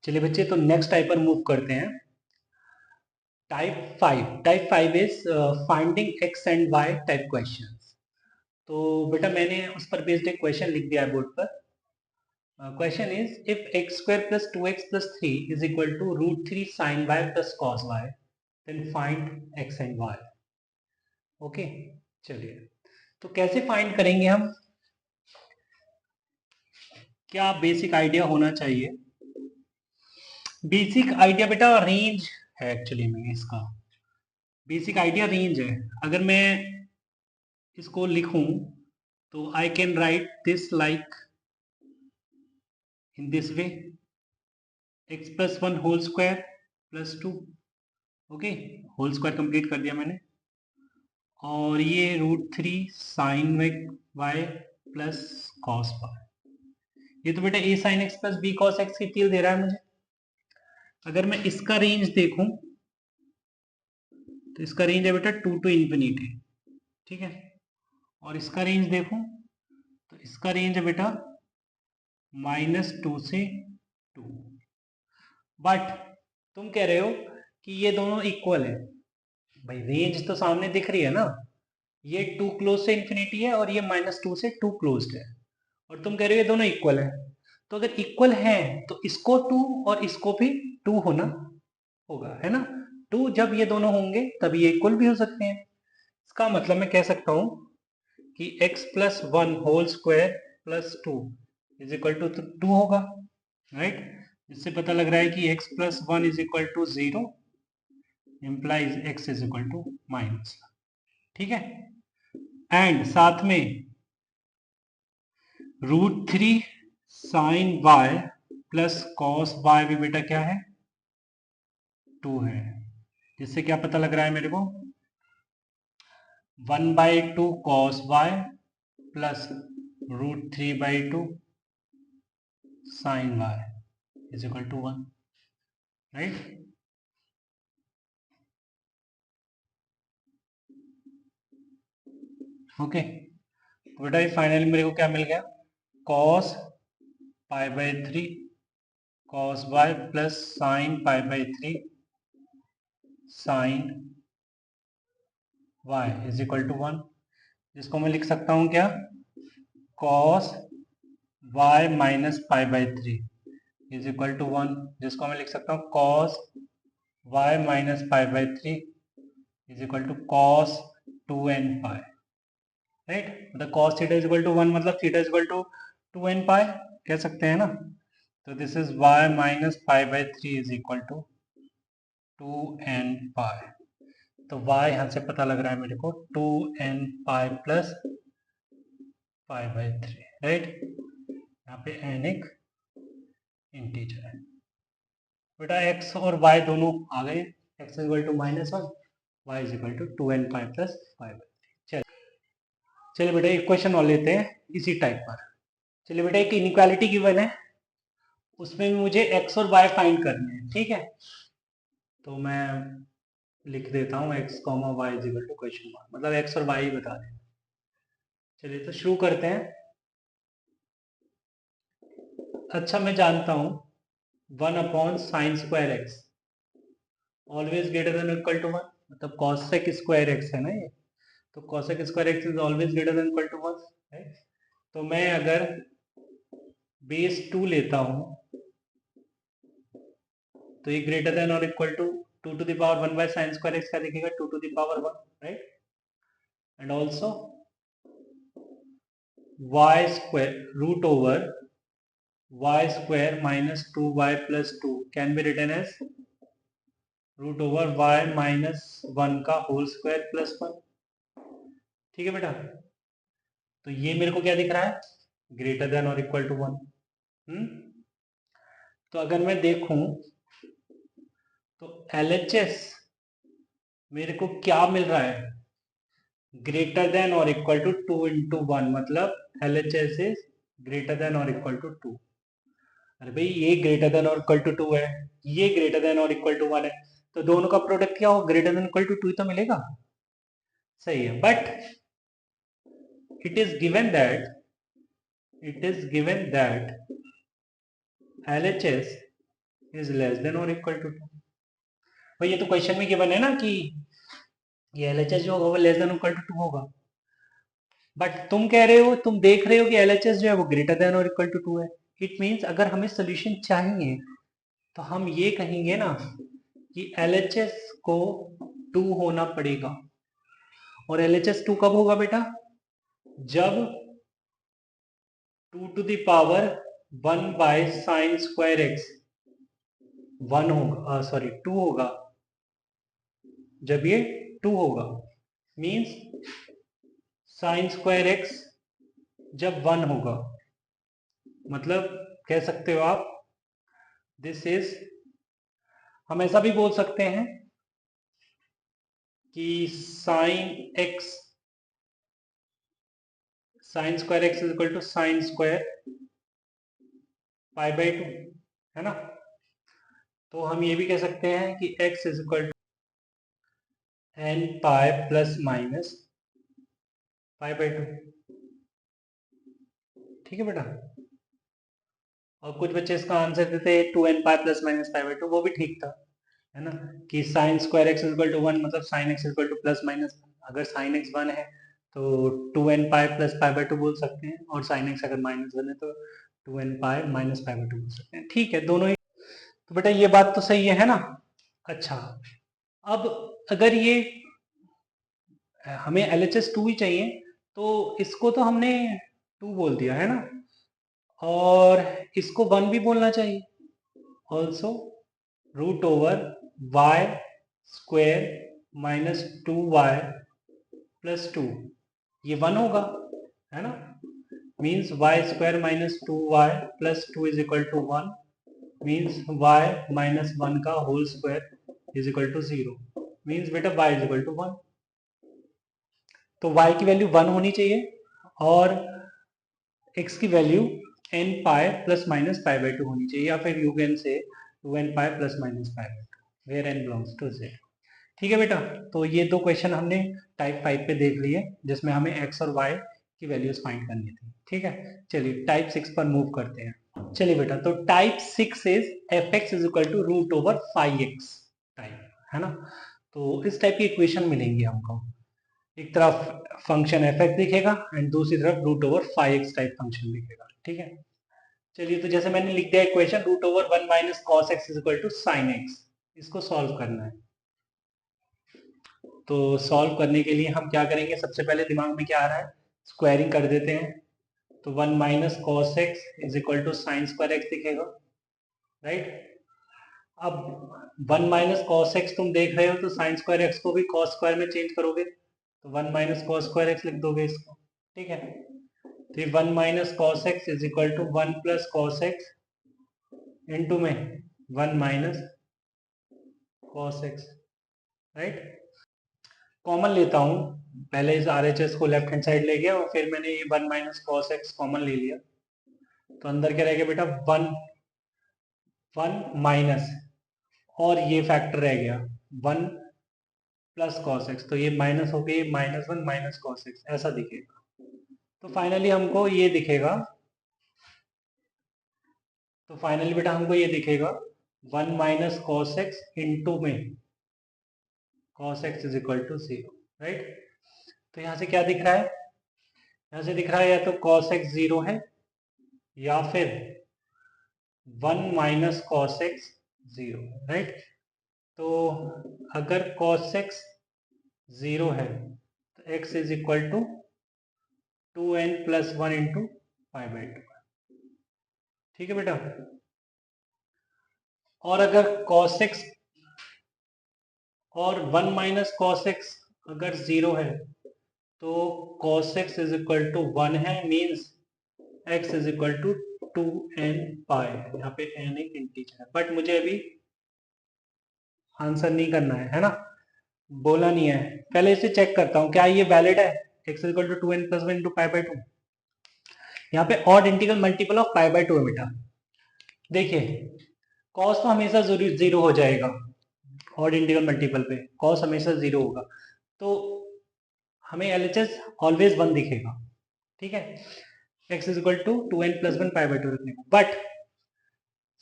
चलिए बच्चे, तो नेक्स्ट टाइप पर मूव करते हैं। Type 5 is finding X and Y type questions. तो बेटा मैंने उस पर बेस्ड एक क्वेश्चन लिख दिया है बोर्ड पर। Question is if X square plus 2x+3 is equal to √3 sin y plus cos y, then find X and Y. Okay, चलिए तो कैसे फाइंड करेंगे हम, क्या बेसिक आइडिया होना चाहिए। बेसिक आइडिया बेटा रेंज है, एक्चुअली में इसका बेसिक आइडिया रेंज है। अगर मैं इसको लिखूं तो I can write this like in this way, x+1 whole square plus 2। Okay, whole square complete कर दिया मैंने। और ये √3 sin y plus cos y। ये तो बेटा a sin x plus b cos x की फील दे रहा है मुझे। अगर मैं इसका रेंज देखूं तो इसका रेंज है बेटा 2 to इंफिनिटी, ठीक है। और इसका रेंज देखूं तो इसका रेंज है बेटा -2 से 2। बट तुम कह रहे हो कि ये दोनों इक्वल है। भाई रेंज तो सामने दिख रही है ना, ये 2 क्लोज से इंफिनिटी है और ये -2 से 2 क्लोज्ड है, और तुम कह रहे हो ये दोनों इक्वल है। तो अगर इक्वल है तो इसको 2 और इसको भी 2 होना होगा, है ना। 2 जब ये दोनों होंगे तब ये इक्वल भी हो सकते हैं। इसका मतलब मैं कह सकता हूं कि x+1 whole square plus 2 is equal to 2 होगा, राइट। इससे पता लग रहा है कि x+1 is equal to 0 implies x is equal to minus, ठीक है। एंड साथ में √3 sin y plus cos y भी बेटा क्या है, 2 है। जिससे क्या पता लग रहा है मेरे को, 1/2 cos y plus √3/2 sin y is equal to 1, right. Okay, तो बेटा ये फाइनली मेरे को क्या मिल गया, cos π/3 cos y plus sin π/3 sin y is equal to 1। जिसको मैं लिख सकता हूं क्या, cos y minus π/3 is equal to 1। जिसको मैं लिख सकता हूँ cos y minus π/3 is equal to cos 2n pi, right. मतलब cos theta is equal to 1 मतलब theta is equal to 2n pi कह सकते हैं ना। तो this is y minus π/3 is equal to 2n पाई। तो y यहाँ से पता लग रहा है मेरे को 2n पाई प्लस π/3, राइट। यहाँ पे n एक इंटीजर है बेटा। x और y दोनों आ गए, x is equal to -1, y is equal to 2n pi plus π/3। चलिए बेटा एक क्वेश्चन और लेते हैं इसी टाइप पर। चलिए बेटा एक इनइक्वालिटी गिवन है, उसमें भी मुझे x और y फाइंड करने हैं, ठीक है। तो मैं लिख देता हूँ x, y is equal to question mark, मतलब x और y ही बता दें। चलिए तो शुरू करते हैं। अच्छा मैं जानता हूँ 1/sin² x always greater than equal to 1, मतलब cos² x है ना ये, तो cos² x is always greater than equal to 1, right. तो मैं अगर बेस 2 लेता हूँ तो ये ग्रेटर देन और equal to 2 to the power 1/sin² x का दिखेगा 2 to the power 1, right. And also y² root over y² minus 2y plus 2 can be written as root over y minus 1 का whole square plus 1, ठीक है बेटा। तो ये मेरे को क्या दिख रहा है, ग्रेटर देन और इक्वल टू 1। तो अगर मैं देखूं तो LHS मेरे को क्या मिल रहा है, ग्रेटर देन और इक्वल टू 2 into 1, मतलब LHS इज ग्रेटर देन और इक्वल टू 2। अरे भाई ये ग्रेटर देन और इक्वल टू 2 है, ये ग्रेटर देन और इक्वल टू 1 है, तो दोनों का प्रोडक्ट क्या हो, ग्रेटर देन इक्वल टू 2 ही तो मिलेगा, सही है। But it is given that LHS is less than और इक्वल टू 2। भाई ये तो क्वेश्चन में गिवन है ना कि ये LHS जो होगा वो लेस देन इक्वल टू 2 होगा, बट तुम कह रहे हो, तुम देख रहे हो कि LHS जो है वो ग्रेटर देन और इक्वल टू 2 है। इट मीन्स अगर हमें सोल्यूशन चाहिए तो हम ये कहेंगे ना कि LHS को 2 होना पड़ेगा। और LHS 2 कब होगा बेटा? जब 2 to the power 1 by sine square X 1 होगा, सॉरी 2 होगा। जब ये 2 होगा मीन्स साइन स्क्वायर एक्स जब 1 होगा, मतलब कह सकते हो आप दिस इज, हम ऐसा भी बोल सकते हैं कि sine square x is equal to sine square pi by 2, है ना। तो हम ये भी कह सकते हैं कि x is equal to n pi plus minus pi by 2। ठीक है बेटा। और कुछ बच्चे इसका आंसर देते 2n pi plus minus pi by 2, वो भी ठीक था, है ना, कि sine square x equal to 1 मतलब sine x equal to plus minus, अगर साइन एक्स 1 है तो 2n pi plus pi by 2 बोल सकते हैं, और साइन एक्स अगर माइनस 1 है तो 2n pi minus pi by 2 बोल सकते हैं। ठीक है, दोनों ही। तो बेटा ये बात तो सही है ना। अच्छा, अब अगर ये हमें LHS 2 ही चाहिए तो इसको तो हमने 2 बोल दिया है ना, और इसको 1 भी बोलना चाहिए। Also root over y square minus 2y plus 2, ये 1 होगा, है ना। Means y square minus 2y plus 2 is equal to 1, means y minus 1 का whole square is equal to 0, means बेटा y इज इक्वल टू 1। तो y की value 1 होनी चाहिए और x की value n pi plus minus pi by 2 होनी चाहिए, या फिर you can say 2n pi plus minus pi by 2 where n belongs to z। ठीक है बेटा, तो ये दो क्वेश्चन हमने टाइप 5 पे देख लिए जिसमें हमें x और y की वैल्यूज फाइंड करनी थी। ठीक है, चलिए टाइप 6 पर मूव करते हैं। चलिए बेटा, तो type 6 is fx is equal to root over 5x type, है ना। तो इस टाइप की इक्वेशन मिलेंगी हमको, एक तरफ फंक्शन fx दिखेगा एंड दूसरी तरफ root over 5x type function दिखेगा। ठीक है, चलिए तो जैसे मैंने लिख दिया equation root over 1 minus cos x is equal to sine x, इसको सॉल्व करना है। तो सॉल्व करने के लिए हम क्या करेंगे, सबसे पहले दिमाग में क्या आ रहा है, स्क्वायरिंग कर देते हैं। तो 1 minus cos x is equal to sine square x दिखेगा, राइट। अब 1 माइनस कॉस एक्स तुम देख रहे हो तो साइन स्क्वायर एक्स को भी कॉस स्क्वायर में चेंज करोगे तो 1 माइनस कॉस स्क्वायर एक्स लिख दोगे इसको। ठीक है, तो 1 minus cos x is equal to 1 plus cos x into में 1 minus cos x, right. Common लेता हूँ, पहले इस RHS को लेफ्ट हैंड साइड ले गया और फिर मैंने ये 1 माइनस कॉस एक्स कॉमन ले लिया, तो अंदर क्या रहेगा बेटा 1 माइनस, और ये फैक्टर रह गया 1 प्लस कॉस एक्स, तो ये माइनस हो गई -1 माइनस कॉस एक्स, ऐसा दिखेगा। तो फाइनली हमको ये दिखेगा, तो फाइनली बेटा हमको ये दिखेगा 1 माइनस कॉस एक्स इंटू में cos x is equal to 0, right. तो यहाँ से क्या दिख रहा है, यहाँ से दिख रहा है या तो कॉस एक्स 0 है या फिर 1 माइनस कॉस एक्स 0, राइट। तो अगर कॉस एक्स 0 है तो x is equal to 2n plus 1 into pi by 2। ठीक है बेटा, और अगर cos x और 1 माइनस कॉस एक्स अगर 0 है तो cos x is equal to 1 है, means x is equal to 2n pi, यहाँ पे n एक इंटीजर है, बट मुझे अभी आंसर नहीं करना है ना, बोला नहीं है। पहले इसे चेक करता हूँ क्या ये वैलिड है, x is equal to 2n plus 1 into pi by 2। यहाँ पे odd integral multiple of pi by 2 है बेटा। देखिए कॉस तो हमेशा जरूर 0 हो जाएगा, ऑड इंटीग्रल मल्टीपल पे कॉस हमेशा 0 होगा, तो हमें LHS ऑलवेज 1 दिखेगा। ठीक है, x is equal to 2n plus 1 pi by 2 रखने को, बट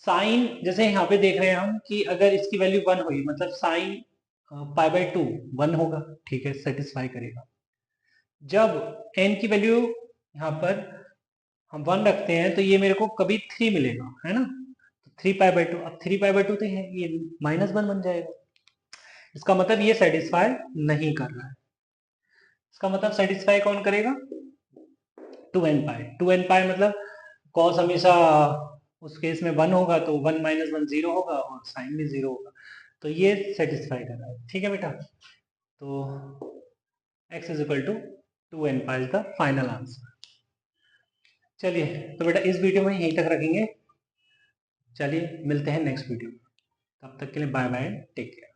साइन जैसे यहाँ पे देख रहे हैं हम कि अगर इसकी वैल्यू 1 हुई मतलब साइन π/2 1 होगा, ठीक है, सेटिस्फाई करेगा। जब n की वैल्यू यहाँ पर हम 1 रखते हैं तो ये मेरे को कभी 3 मिलेगा, है ना, तो 3π/2, अब 3π/2 तो है ये -1 बन जाएगा। इसका मतलब ये सेटिस्फाई नहीं कर रहा है। इसका मतलब सेटिस्फाई कौन करेगा, 2n π मतलब कॉस हमेशा उस केस में 1 होगा तो 1 - 1 0 होगा और साइन भी 0 होगा, तो ये सेटिस्फाई कर रहा है, ठीक है बेटा। तो x = 2n π is the final answer. चलिए तो बेटा इस वीडियो में यहीं तक रखेंगे, चलिए मिलते हैं नेक्स्ट वीडियो में, तब तक के लिए बाय बाय, टेक केयर।